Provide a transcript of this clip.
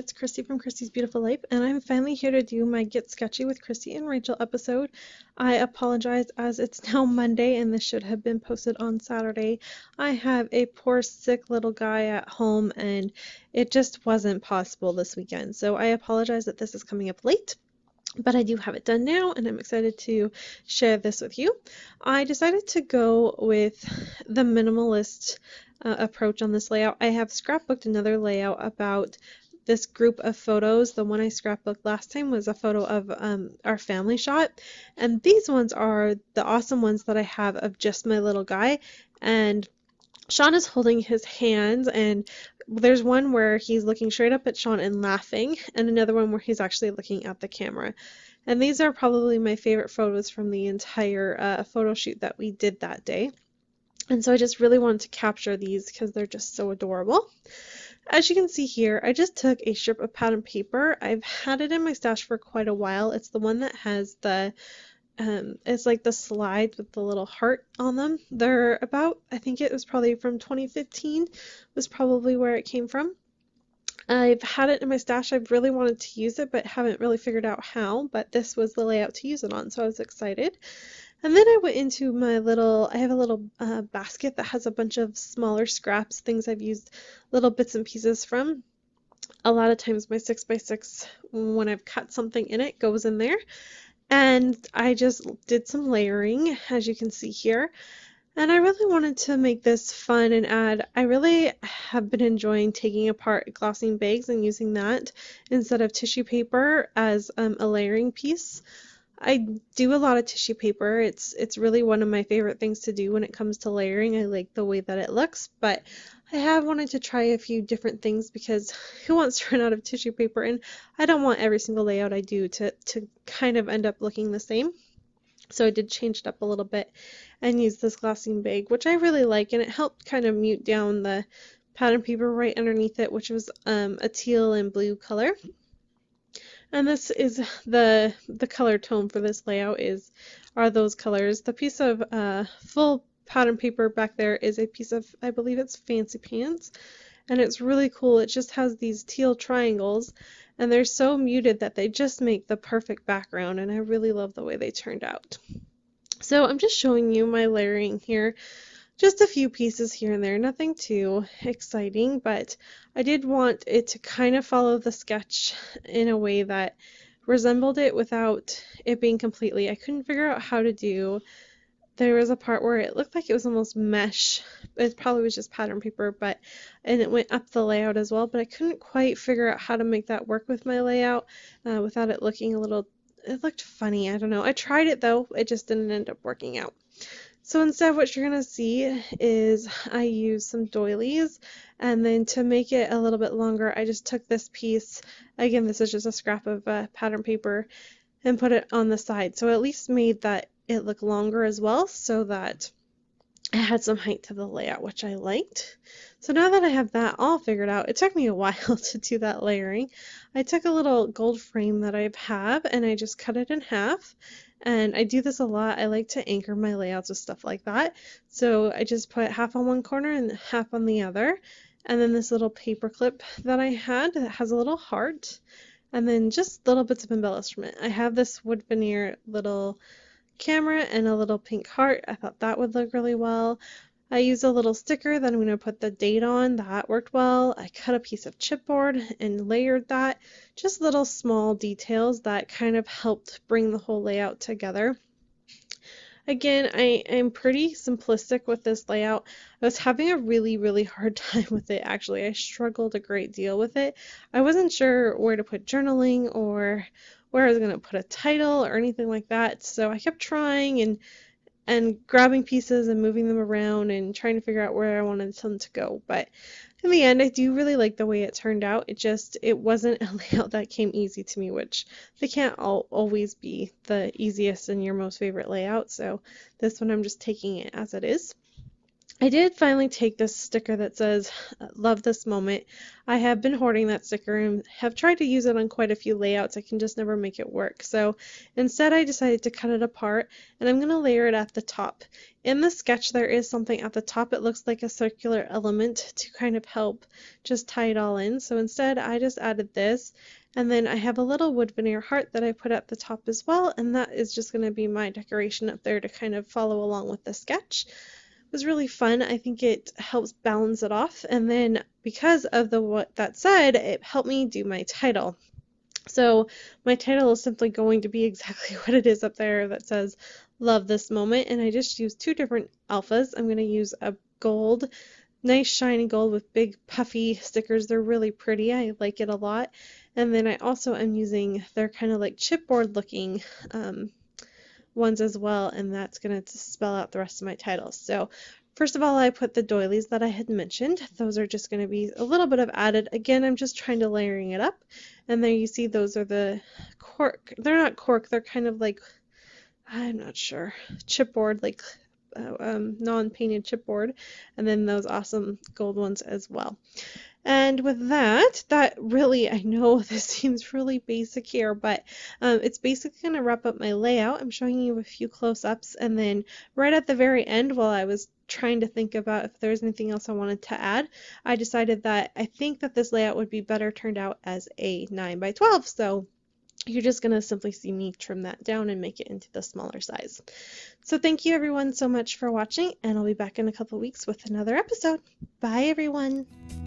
it's Christy from Christy's Beautiful Life, and I'm finally here to do my Get Sketchy with Christy and Rachel episode. I apologize as it's now Monday and this should have been posted on Saturday. I have a poor sick little guy at home and it just wasn't possible this weekend, so I apologize that this is coming up late. But I do have it done now, and I'm excited to share this with you. I decided to go with the minimalist approach on this layout. I have scrapbooked another layout about this group of photos. The one I scrapbooked last time was a photo of our family shot, and these ones are the awesome ones that I have of just my little guy. And Sean is holding his hands, and there's one where he's looking straight up at Sean and laughing, and another one where he's actually looking at the camera. And these are probably my favorite photos from the entire photo shoot that we did that day. And so I just really wanted to capture these because they're just so adorable. As you can see here, I just took a strip of pattern paper. I've had it in my stash for quite a while. It's the one that has the it's like the slides with the little heart on them. They're about, I think it was probably from 2015 was probably where it came from. I've had it in my stash. I've really wanted to use it but haven't really figured out how, but this was the layout to use it on, so I was excited. And then I went into my I have a little basket that has a bunch of smaller scraps, things I've used little bits and pieces from. A lot of times my 6x6, when I've cut something in it, goes in there. And I just did some layering, as you can see here, and I really wanted to make this fun and add. I really have been enjoying taking apart glossing bags and using that instead of tissue paper as a layering piece. I do a lot of tissue paper. It's really one of my favorite things to do when it comes to layering. I like the way that it looks, but I have wanted to try a few different things because who wants to run out of tissue paper, and I don't want every single layout I do to kind of end up looking the same. So I did change it up a little bit and use this glossing bag, which I really like, and it helped kind of mute down the pattern paper right underneath it, which was a teal and blue color. And this is the color tone for this layout are those colors. The piece of full pattern paper back there is a piece of, I believe it's Fancy Pants, and it's really cool. It just has these teal triangles, and they're so muted that they just make the perfect background, and I really love the way they turned out. So I'm just showing you my layering here. Just a few pieces here and there, nothing too exciting, but I did want it to kind of follow the sketch in a way that resembled it without it being completely. I couldn't figure out how to do. There was a part where it looked like it was almost mesh. It probably was just pattern paper, and it went up the layout as well, but I couldn't quite figure out how to make that work with my layout without it looking it looked funny. I don't know. I tried it though, it just didn't end up working out. So instead what you're going to see is I use some doilies, and then to make it a little bit longer I just took this piece, again this is just a scrap of pattern paper, and put it on the side. So at least made that it look longer as well, so that it had some height to the layout, which I liked. So now that I have that all figured out, it took me a while to do that layering. I took a little gold frame that I have and I just cut it in half. And I do this a lot. I like to anchor my layouts with stuff like that. So I just put half on one corner and half on the other. And then this little paper clip that I had that has a little heart. And then just little bits of embellishment. I have this wood veneer little camera and a little pink heart. I thought that would look really well. I used a little sticker that I'm going to put the date on. That worked well. I cut a piece of chipboard and layered that. Just little small details that kind of helped bring the whole layout together. Again, I am pretty simplistic with this layout. I was having a really hard time with it actually. I struggled a great deal with it. I wasn't sure where to put journaling or where I was going to put a title or anything like that. So I kept trying and grabbing pieces and moving them around and trying to figure out where I wanted them to go. But in the end, I do really like the way it turned out. It wasn't a layout that came easy to me, which they can't always be the easiest and your most favorite layout. So this one I'm just taking it as it is. I did finally take this sticker that says love this moment. I have been hoarding that sticker and have tried to use it on quite a few layouts. I can just never make it work. So instead I decided to cut it apart, and I'm going to layer it at the top. in the sketch there is something at the top. It looks like a circular element to kind of help just tie it all in. So instead I just added this, and then I have a little wood veneer heart that I put at the top as well, and that is just going to be my decoration up there to kind of follow along with the sketch. It was really fun. I think it helps balance it off, and then because of the what that said, it helped me do my title. So my title is simply going to be exactly what it is up there that says love this moment, and I just used two different alphas. I'm going to use a gold, nice shiny gold with big puffy stickers. They're really pretty. I like it a lot. And then I also am using, they're kind of like chipboard looking ones as well, and that's going to spell out the rest of my titles. So first of all, I put the doilies that I had mentioned. Those are just going to be a little bit of added. Again, I'm just trying to layering it up. And there you see those are the cork. They're not cork, they're kind of like, I'm not sure, chipboard, like non-painted chipboard. And then those awesome gold ones as well. And with that, really, I know this seems really basic here, but it's basically going to wrap up my layout. I'm showing you a few close-ups, and then right at the very end, while I was trying to think about if there's anything else I wanted to add, I decided that I think that this layout would be better turned out as a 9x12, so you're just going to simply see me trim that down and make it into the smaller size. So thank you everyone so much for watching, and I'll be back in a couple weeks with another episode. Bye everyone!